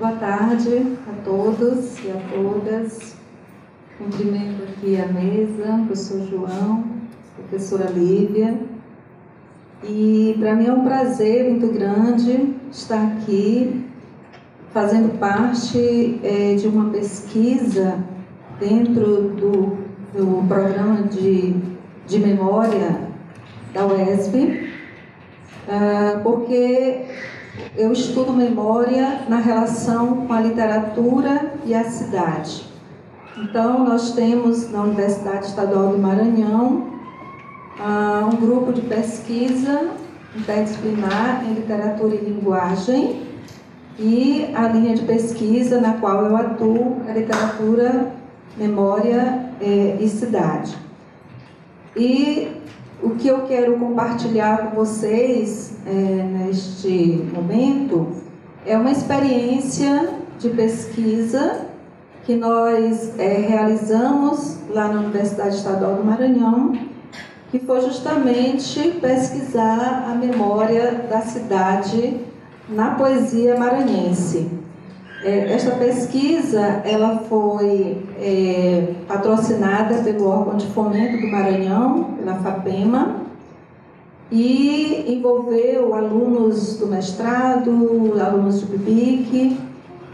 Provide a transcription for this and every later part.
Boa tarde a todos e a todas. Cumprimento aqui a mesa, o professor João, a professora Lívia. E para mim é um prazer muito grande estar aqui fazendo parte de uma pesquisa dentro do programa de memória da UESB, porque eu estudo memória na relação com a literatura e a cidade. Então, nós temos na Universidade Estadual do Maranhão um grupo de pesquisa interdisciplinar em literatura e linguagem, e a linha de pesquisa na qual eu atuo é literatura, memória e cidade. E o que eu quero compartilhar com vocês neste momento é uma experiência de pesquisa que nós realizamos lá na Universidade Estadual do Maranhão, que foi justamente pesquisar a memória da cidade na poesia maranhense. Esta pesquisa ela foi patrocinada pelo órgão de fomento do Maranhão, pela FAPEMA, e envolveu alunos do mestrado, alunos de BIBIC,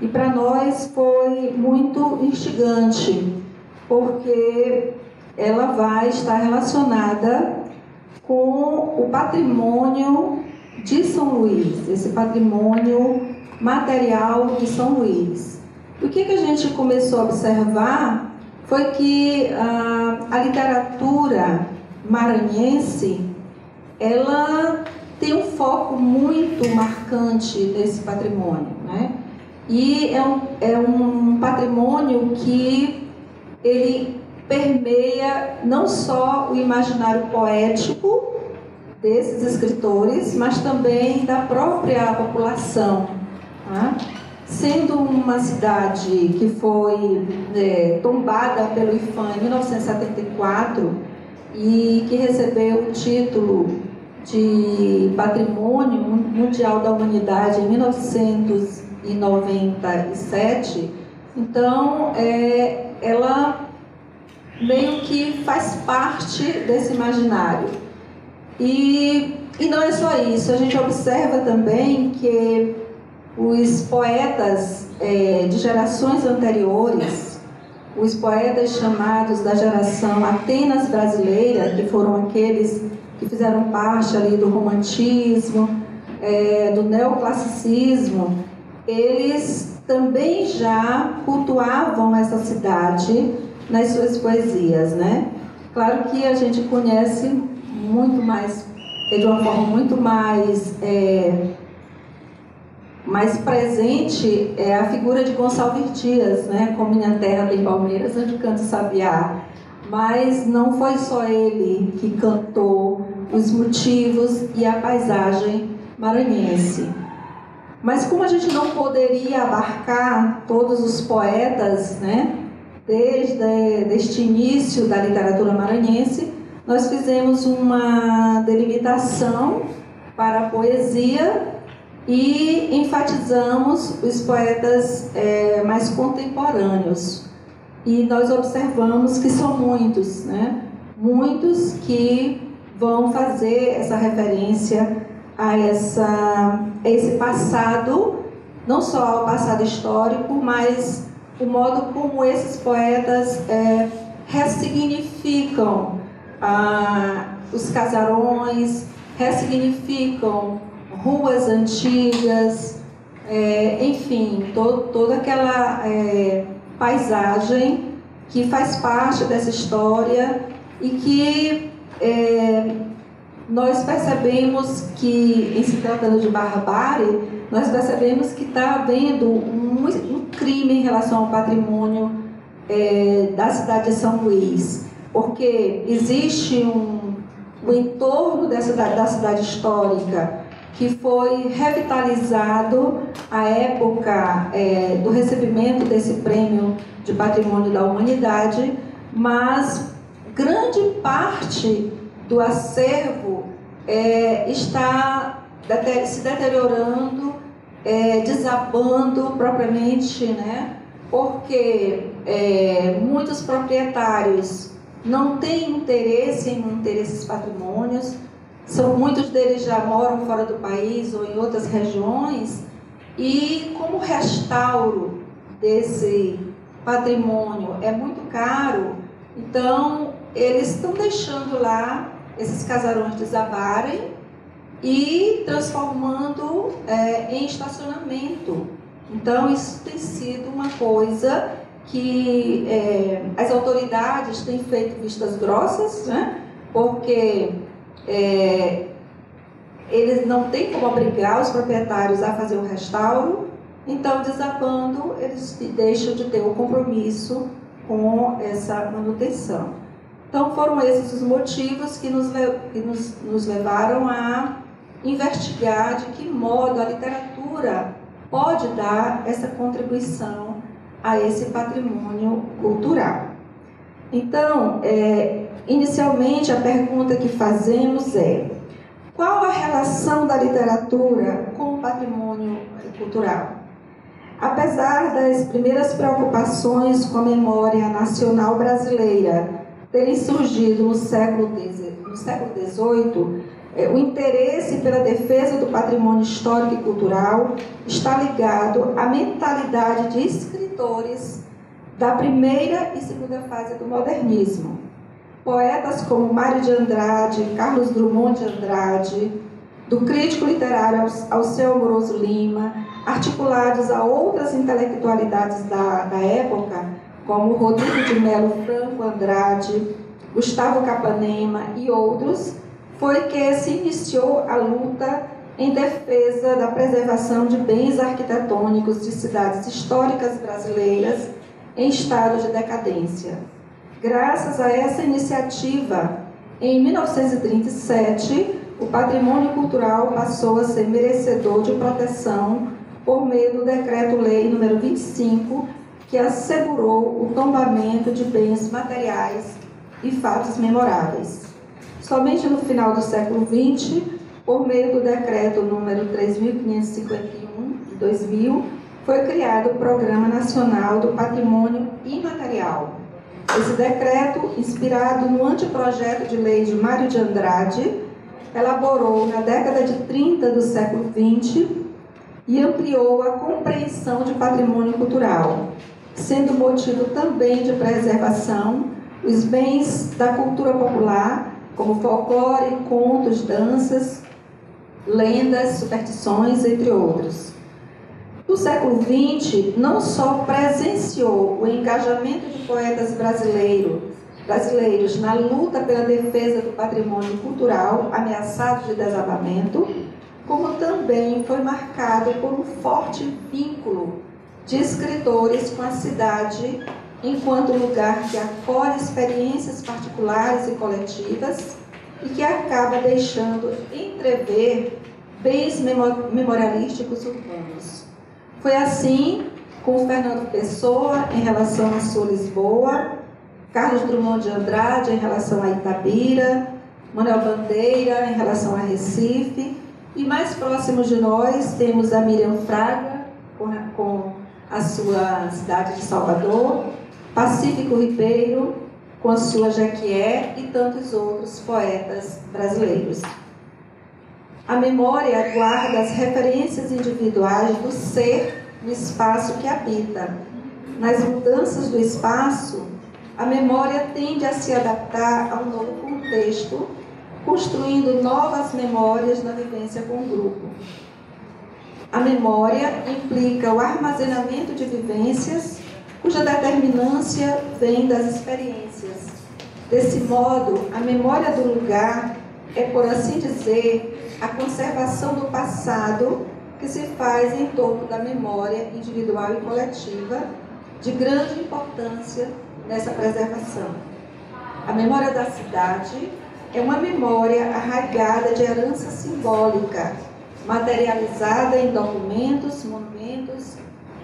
e para nós foi muito instigante, porque ela vai estar relacionada com o patrimônio de São Luís, esse patrimônio material de São Luís. O que a gente começou a observar foi que a literatura maranhense ela tem um foco muito marcante nesse patrimônio, né? E é um patrimônio que ele permeia não só o imaginário poético desses escritores, mas também da própria população. Tá? Sendo uma cidade que foi tombada pelo IPHAN em 1974 e que recebeu o título de Patrimônio Mundial da Humanidade em 1997, então ela meio que faz parte desse imaginário. E não é só isso, a gente observa também que os poetas de gerações anteriores, os poetas chamados da geração Atenas brasileira, que foram aqueles que fizeram parte ali do romantismo, do neoclassicismo, eles também já cultuavam essa cidade nas suas poesias, né? Claro que a gente conhece muito mais, de uma forma muito mais presente a figura de Gonçalves Dias, né? Como Minha Terra tem Palmeiras, onde canta o sabiá. Mas não foi só ele que cantou os motivos e a paisagem maranhense. Mas como a gente não poderia abarcar todos os poetas, né? Desde este início da literatura maranhense, nós fizemos uma delimitação para a poesia e enfatizamos os poetas mais contemporâneos. E nós observamos que são muitos, né? Muitos que vão fazer essa referência a esse passado, não só ao passado histórico, mas o modo como esses poetas ressignificam os casarões, ressignificam ruas antigas, enfim, toda aquela paisagem que faz parte dessa história e que nós percebemos que, em se tratando de barbárie, nós percebemos que está havendo um crime em relação ao patrimônio da cidade de São Luís, porque existe o entorno da cidade histórica que foi revitalizado à época do recebimento desse prêmio de Patrimônio da Humanidade, mas grande parte do acervo está se deteriorando desabando propriamente, né? Porque muitos proprietários não têm interesse em manter esses patrimônios, muitos deles já moram fora do país ou em outras regiões, e como o restauro desse patrimônio é muito caro, então eles estão deixando lá esses casarões desabarem e transformando em estacionamento. Então isso tem sido uma coisa que as autoridades têm feito vistas grossas, né? Porque eles não têm como obrigar os proprietários a fazer o restauro, então, desabando, eles deixam de ter o compromisso com essa manutenção. Então, foram esses os motivos que nos levaram a investigar de que modo a literatura pode dar essa contribuição a esse patrimônio cultural. Então, inicialmente, a pergunta que fazemos é: qual a relação da literatura com o patrimônio cultural? Apesar das primeiras preocupações com a memória nacional brasileira terem surgido no século XVIII, o interesse pela defesa do patrimônio histórico e cultural está ligado à mentalidade de escritores da primeira e segunda fase do modernismo. Poetas como Mário de Andrade, Carlos Drummond de Andrade, do crítico literário Alceu Amoroso Lima, articulados a outras intelectualidades da época, como Rodrigo de Melo Franco Andrade, Gustavo Capanema e outros, foi que se iniciou a luta em defesa da preservação de bens arquitetônicos de cidades históricas brasileiras em estado de decadência. Graças a essa iniciativa, em 1937, o patrimônio cultural passou a ser merecedor de proteção por meio do Decreto-Lei nº 25, que assegurou o tombamento de bens materiais e fatos memoráveis. Somente no final do século XX, por meio do Decreto nº 3.551, de 2000, foi criado o Programa Nacional do Patrimônio Imaterial. Esse decreto, inspirado no anteprojeto de lei de Mário de Andrade, elaborou na década de 30 do século XX e ampliou a compreensão de patrimônio cultural, sendo motivo também de preservação os bens da cultura popular, como folclore, contos, danças, lendas, superstições, entre outros. No século XX, não só presenciou o engajamento de poetas brasileiros na luta pela defesa do patrimônio cultural ameaçado de desabamento, como também foi marcado por um forte vínculo de escritores com a cidade enquanto lugar que acolhe experiências particulares e coletivas e que acaba deixando entrever bens memorialísticos urbanos. Foi assim com Fernando Pessoa em relação à sua Lisboa, Carlos Drummond de Andrade em relação a Itabira, Manuel Bandeira em relação a Recife, e mais próximos de nós temos a Miriam Fraga com a sua cidade de Salvador, Pacífico Ribeiro com a sua Jequié e tantos outros poetas brasileiros. A memória guarda as referências individuais do ser no espaço que habita. Nas mudanças do espaço, a memória tende a se adaptar a um novo contexto, construindo novas memórias na vivência com o grupo. A memória implica o armazenamento de vivências, cuja determinância vem das experiências. Desse modo, a memória do lugar é, por assim dizer, a conservação do passado que se faz em torno da memória individual e coletiva, de grande importância nessa preservação. A memória da cidade é uma memória arraigada de herança simbólica, materializada em documentos, monumentos,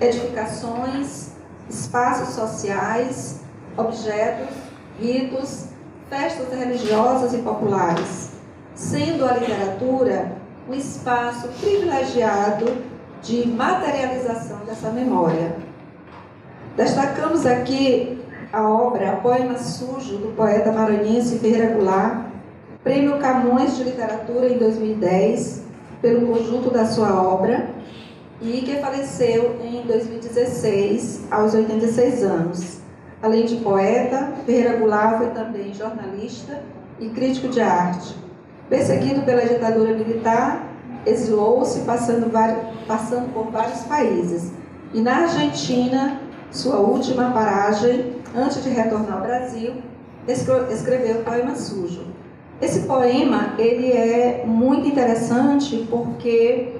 edificações, espaços sociais, objetos, ritos, festas religiosas e populares, sendo a literatura um espaço privilegiado de materialização dessa memória. Destacamos aqui a obra Poema Sujo, do poeta maranhense Ferreira Goulart, Prêmio Camões de Literatura em 2010, pelo conjunto da sua obra, e que faleceu em 2016, aos 86 anos. Além de poeta, Ferreira Goulart foi também jornalista e crítico de arte. Perseguido pela ditadura militar, exilou-se passando por vários países. E na Argentina, sua última paragem, antes de retornar ao Brasil, escreveu o Poema Sujo. Esse poema ele é muito interessante porque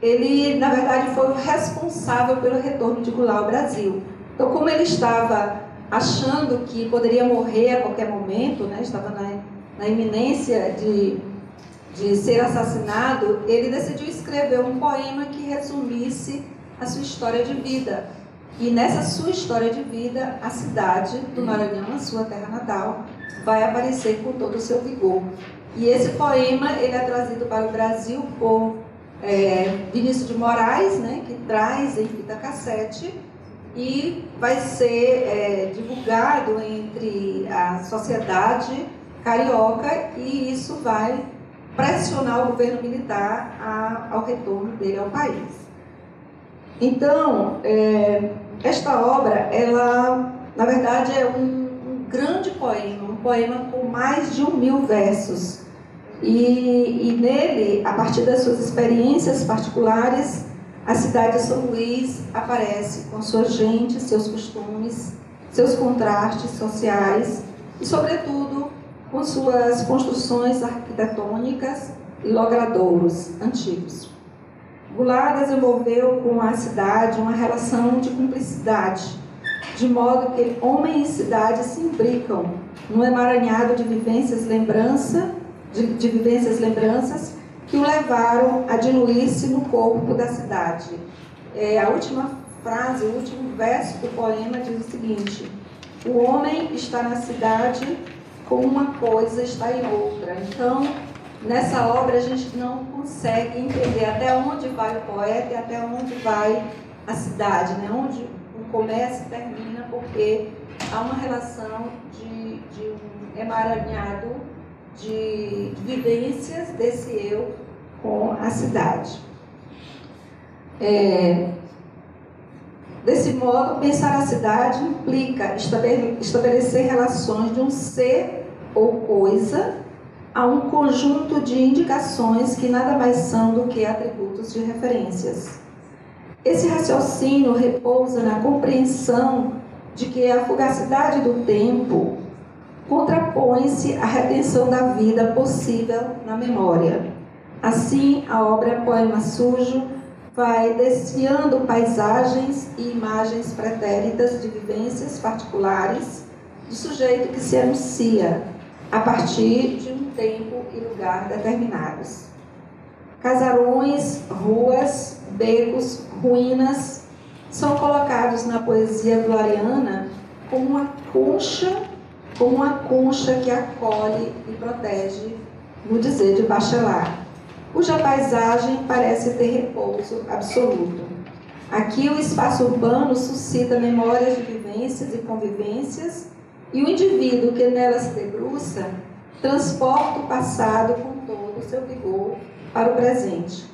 ele, na verdade, foi o responsável pelo retorno de Goulart ao Brasil. Então, como ele estava achando que poderia morrer a qualquer momento, né, estava na iminência de ser assassinado, ele decidiu escrever um poema que resumisse a sua história de vida. E nessa sua história de vida, a cidade do Maranhão, a sua terra natal, vai aparecer com todo o seu vigor. E esse poema ele é trazido para o Brasil por Vinícius de Moraes, né, que traz em fita cassete, e vai ser divulgado entre a sociedade carioca, e isso vai pressionar o governo militar ao retorno dele ao país. Então, esta obra, ela, na verdade, é um grande poema, um poema com mais de 1000 versos. E nele, a partir das suas experiências particulares, a cidade de São Luís aparece com sua gente, seus costumes, seus contrastes sociais e, sobretudo, com suas construções arquitetônicas e logradouros antigos. Goulart desenvolveu com a cidade uma relação de cumplicidade, de modo que homem e cidade se imbricam num emaranhado de vivências lembranças que o levaram a diluir-se no corpo da cidade. A última frase, o último verso do poema diz o seguinte: o homem está na cidade como uma coisa está em outra. Então, nessa obra a gente não consegue entender até onde vai o poeta e até onde vai a cidade, né? Onde começa e termina, porque há uma relação de um emaranhado de vivências desse eu com a cidade. Desse modo, pensar a cidade implica estabelecer relações de um ser ou coisa a um conjunto de indicações que nada mais são do que atributos de referências. Esse raciocínio repousa na compreensão de que a fugacidade do tempo contrapõe-se à retenção da vida possível na memória. Assim, a obra Poema Sujo vai desfiando paisagens e imagens pretéritas de vivências particulares do sujeito que se anuncia a partir de um tempo e lugar determinados. Casarões, ruas, becos, ruínas são colocados na poesia gloriana como uma concha que acolhe e protege, no dizer de Bachelard, cuja paisagem parece ter repouso absoluto. Aqui o espaço urbano suscita memórias de vivências e convivências, e o indivíduo que nela se debruça transporta o passado com todo o seu vigor para o presente.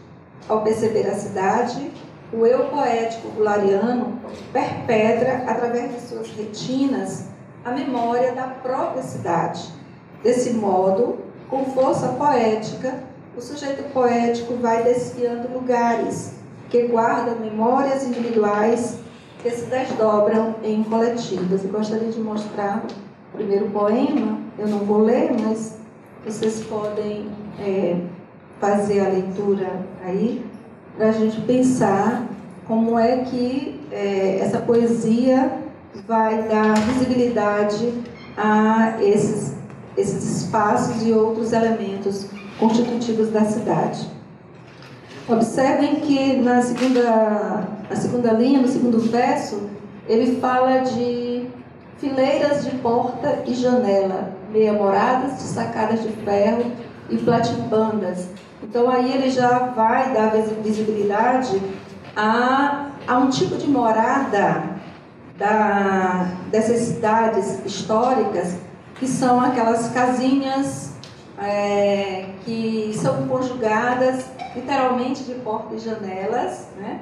Ao perceber a cidade, o eu poético goulariano perpetra, através de suas retinas, a memória da própria cidade. Desse modo, com força poética, o sujeito poético vai desfiando lugares que guardam memórias individuais que se desdobram em coletivas. Eu gostaria de mostrar o primeiro poema, eu não vou ler, mas vocês podem fazer a leitura aí, para a gente pensar como é que essa poesia vai dar visibilidade a esses espaços e outros elementos constitutivos da cidade. Observem que na segunda linha, no segundo verso, ele fala de fileiras de porta e janela, meia-moradas de sacadas de ferro e platibandas. Então aí ele já vai dar visibilidade há um tipo de morada dessas cidades históricas, que são aquelas casinhas que são conjugadas literalmente de portas e janelas, né,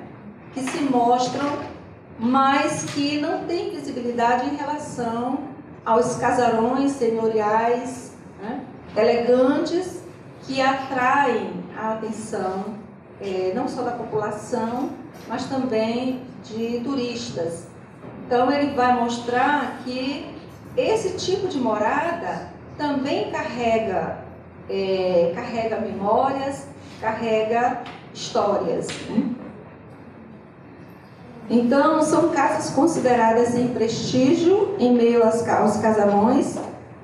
que se mostram, mas que não têm visibilidade em relação aos casarões senhoriais, né, elegantes, que atraem a atenção não só da população, mas também de turistas. Então ele vai mostrar que esse tipo de morada também carrega memórias, carrega histórias, né? Então, são casas consideradas sem prestígio em meio aos casarões,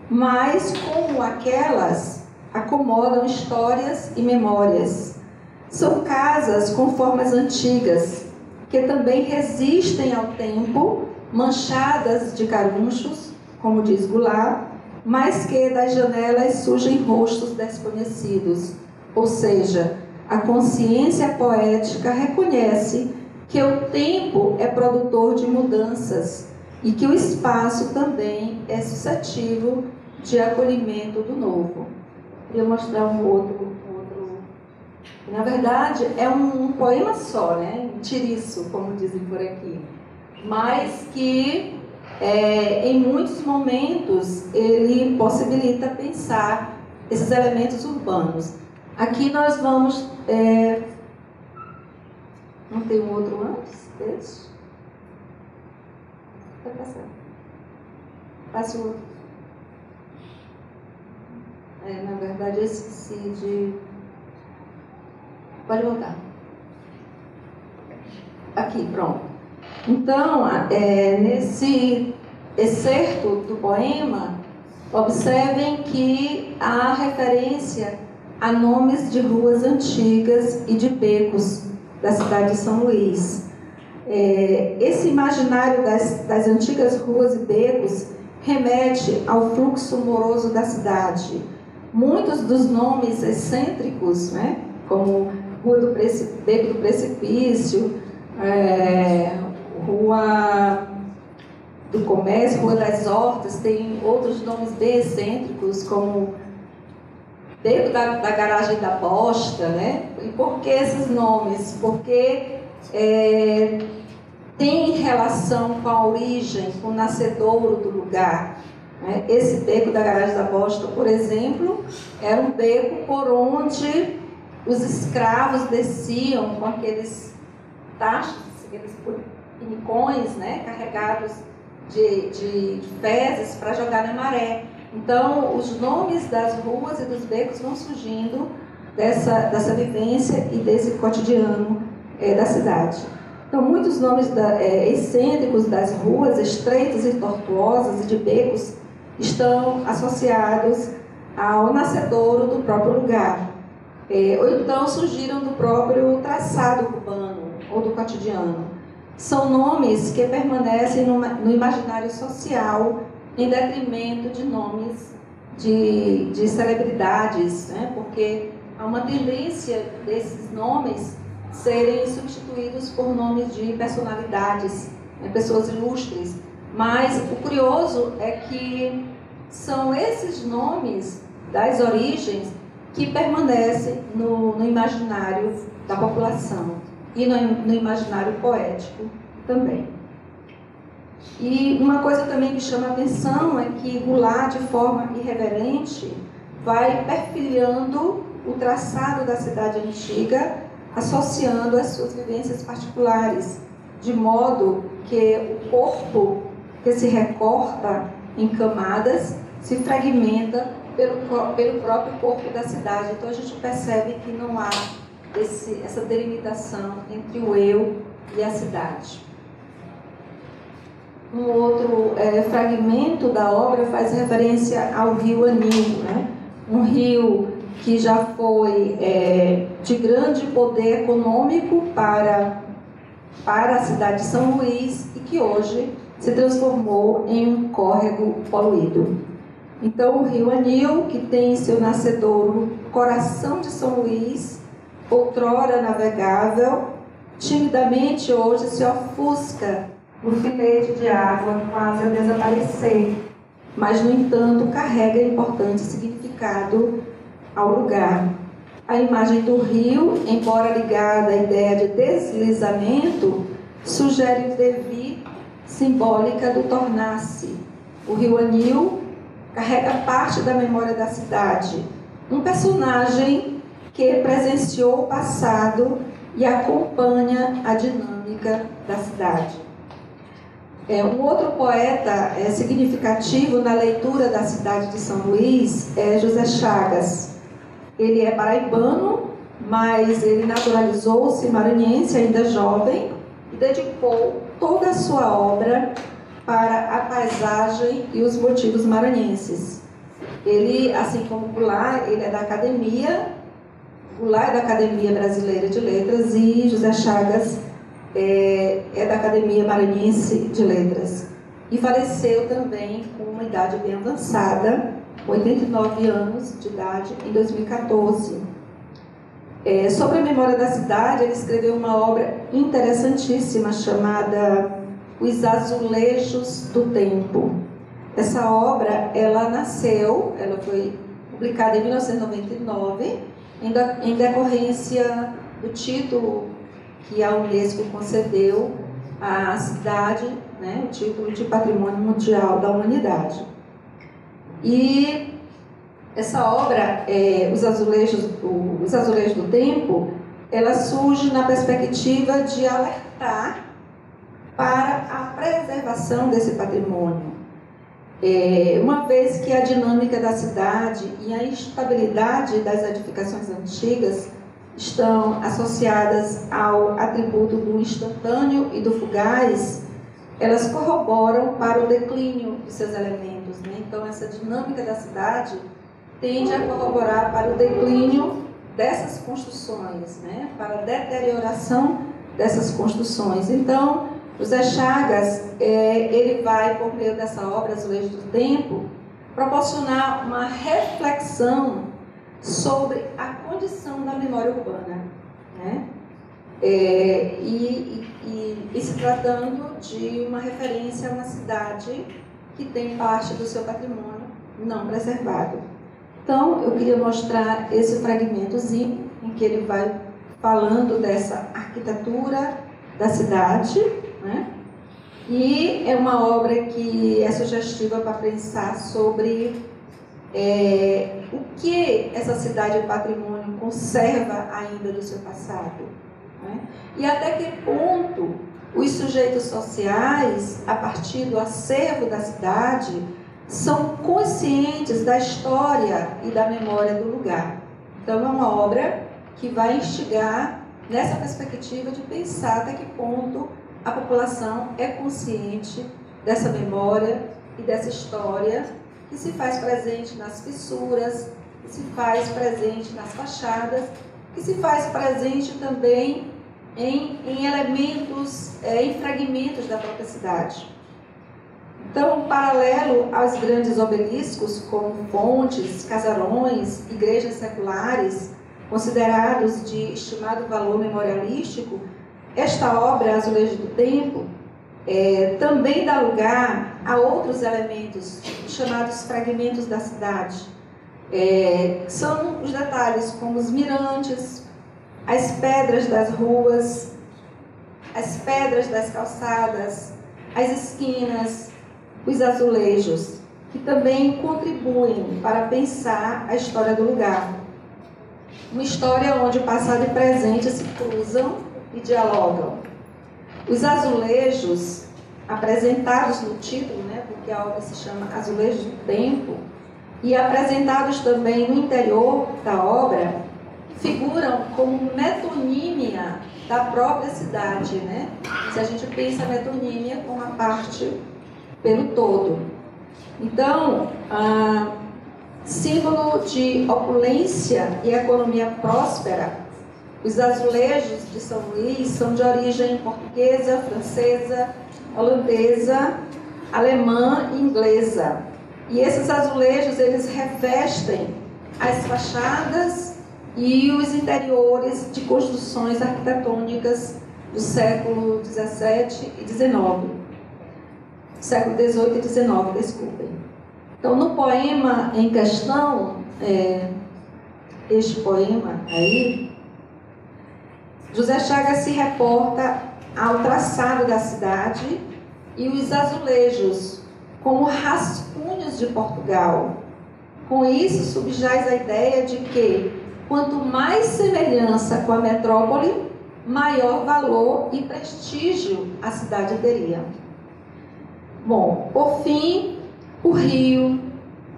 mas como aquelas, acomodam histórias e memórias. São casas com formas antigas, que também resistem ao tempo, manchadas de carunchos, como diz Goulart, mas que das janelas surgem rostos desconhecidos. Ou seja, a consciência poética reconhece que o tempo é produtor de mudanças e que o espaço também é suscetível de acolhimento do novo. Queria mostrar um outro. Na verdade, é um poema só, né? Um tiriço, como dizem por aqui. Mas que, em muitos momentos, ele possibilita pensar esses elementos urbanos. Aqui nós vamos... Não tem um outro antes desse? Vai passar. Passe o outro. Na verdade, eu esqueci de... Pode voltar. Aqui, pronto. Então, nesse excerto do poema, observem que há referência a nomes de ruas antigas e de becos da cidade de São Luís. Esse imaginário das antigas ruas e becos remete ao fluxo moroso da cidade. Muitos dos nomes excêntricos, né, como Beco do Precipício, Rua do Comércio, Rua das Hortas, tem outros nomes bem excêntricos, como Beco da Garagem da Bosta, né? E por que esses nomes? Porque tem relação com a origem, com o nascedouro do lugar, né? Esse Beco da Garagem da Bosta, por exemplo, era um beco por onde os escravos desciam com aqueles tachos, aqueles pinicões, né, carregados de fezes para jogar na maré. Então, os nomes das ruas e dos becos vão surgindo dessa vivência e desse cotidiano da cidade. Então, muitos nomes excêntricos das ruas, estreitas e tortuosas, e de becos, estão associados ao nascedouro do próprio lugar. Ou então surgiram do próprio traçado urbano ou do cotidiano. São nomes que permanecem no imaginário social em detrimento de nomes de celebridades, né? Porque há uma tendência desses nomes serem substituídos por nomes de personalidades, né? Pessoas ilustres. Mas o curioso é que são esses nomes das origens que permanecem no imaginário da população e no imaginário poético também. E uma coisa também que chama a atenção é que Goulart, de forma irreverente, vai perfilhando o traçado da cidade antiga, associando as suas vivências particulares, de modo que o corpo que se recorta em camadas se fragmenta pelo próprio corpo da cidade. Então a gente percebe que não há essa delimitação entre o eu e a cidade. Um outro fragmento da obra faz referência ao rio Anil, né? Um rio que já foi de grande poder econômico para a cidade de São Luís e que hoje se transformou em um córrego poluído. Então, o rio Anil, que tem seu nascedouro, coração de São Luís, outrora navegável, timidamente hoje se ofusca no filete de água, quase a desaparecer, mas, no entanto, carrega importante significado ao lugar. A imagem do rio, embora ligada à ideia de deslizamento, sugere o devir simbólica do tornar-se. O rio Anil carrega parte da memória da cidade, um personagem que presenciou o passado e acompanha a dinâmica da cidade. Um outro poeta significativo na leitura da cidade de São Luís é José Chagas. Ele é paraibano, mas ele naturalizou-se maranhense ainda jovem e dedicou toda a sua obra para a paisagem e os motivos maranhenses. Ele, assim como Goulart, ele é da Academia, Goulart é da Academia Brasileira de Letras e José Chagas é da Academia Maranhense de Letras. E faleceu também com uma idade bem avançada, 89 anos de idade, em 2014. Sobre a memória da cidade, ele escreveu uma obra interessantíssima chamada Os Azulejos do Tempo. Essa obra, ela foi publicada em 1999, em decorrência do título que a Unesco concedeu à cidade, né, o título de Patrimônio Mundial da Humanidade. E essa obra, Os Azulejos do Tempo, ela surge na perspectiva de alertar para a preservação desse patrimônio. Uma vez que a dinâmica da cidade e a instabilidade das edificações antigas estão associadas ao atributo do instantâneo e do fugaz, elas corroboram para o declínio de seus elementos, né? Então, essa dinâmica da cidade tende a corroborar para o declínio dessas construções, né? Para a deterioração dessas construções. Então, José Chagas, ele vai, por meio dessa obra, Azulejos do Tempo, proporcionar uma reflexão sobre a condição da memória urbana, né? E se tratando de uma referência a uma cidade que tem parte do seu patrimônio não preservado. Então, eu queria mostrar esse fragmentozinho em que ele vai falando dessa arquitetura da cidade, né? E é uma obra que é sugestiva para pensar sobre o que essa cidade patrimônio conserva ainda do seu passado, né? E até que ponto os sujeitos sociais, a partir do acervo da cidade, são conscientes da história e da memória do lugar. Então, é uma obra que vai instigar nessa perspectiva de pensar até que ponto a população é consciente dessa memória e dessa história que se faz presente nas fissuras, que se faz presente nas fachadas, que se faz presente também em elementos, em fragmentos da própria cidade. Então, paralelo aos grandes obeliscos, como fontes, casarões, igrejas seculares, considerados de estimado valor memorialístico, esta obra, Azulejos do Tempo, também dá lugar a outros elementos, chamados fragmentos da cidade. São os detalhes como os mirantes, as pedras das ruas, as pedras das calçadas, as esquinas, os azulejos, que também contribuem para pensar a história do lugar. Uma história onde o passado e o presente se cruzam e dialogam. Os azulejos, apresentados no título, né, porque a obra se chama Azulejos do Tempo, e apresentados também no interior da obra, figuram como metonímia da própria cidade, né? Se a gente pensa a metonímia como a parte pelo todo. Então, símbolo de opulência e economia próspera, os azulejos de São Luís são de origem portuguesa, francesa, holandesa, alemã e inglesa. E esses azulejos, eles revestem as fachadas e os interiores de construções arquitetônicas do século XVII e XIX. Século XVIII e XIX, desculpem. Então, no poema em questão, este poema aí, José Chagas se reporta ao traçado da cidade e os azulejos como rascunhos de Portugal. Com isso, subjaz a ideia de que, quanto mais semelhança com a metrópole, maior valor e prestígio a cidade teria. Bom, por fim, o rio,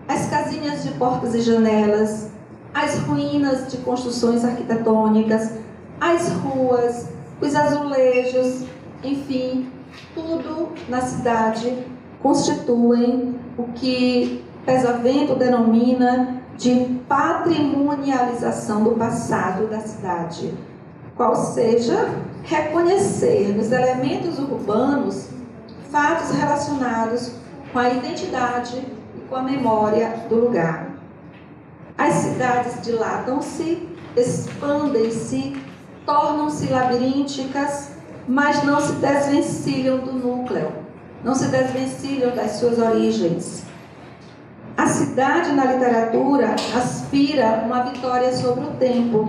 as casinhas de portas e janelas, as ruínas de construções arquitetônicas, as ruas, os azulejos, enfim, tudo na cidade constituem o que Pesavento denomina de patrimonialização do passado da cidade, qual seja reconhecer nos elementos urbanos fatos relacionados com a identidade e com a memória do lugar. As cidades dilatam-se, expandem-se, tornam-se labirínticas, mas não se desvencilham do núcleo, não se desvencilham das suas origens. A cidade na literatura aspira uma vitória sobre o tempo.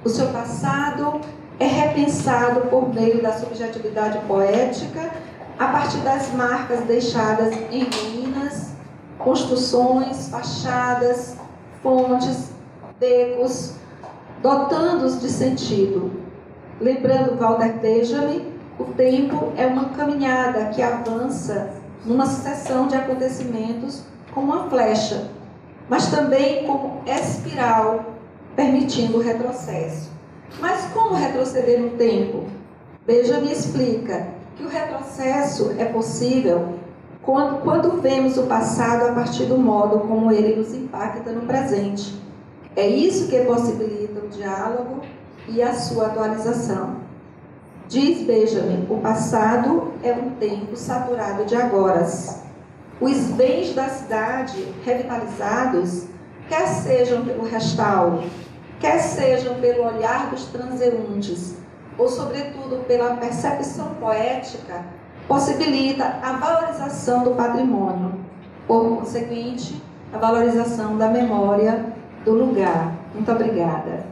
O seu passado é repensado por meio da subjetividade poética, a partir das marcas deixadas em ruínas, construções, fachadas, fontes, becos, dotando-os de sentido. Lembrando Walter Benjamin, o tempo é uma caminhada que avança numa sucessão de acontecimentos como uma flecha, mas também como espiral, permitindo o retrocesso. Mas como retroceder no tempo? Benjamin explica que o retrocesso é possível quando vemos o passado a partir do modo como ele nos impacta no presente. É isso que possibilita o diálogo e a sua atualização. Diz Benjamin, o passado é um tempo saturado de agoras. Os bens da cidade revitalizados, quer sejam pelo restauro, quer sejam pelo olhar dos transeuntes, ou sobretudo pela percepção poética, possibilita a valorização do patrimônio, por conseguinte, a valorização da memória do lugar. Muito obrigada.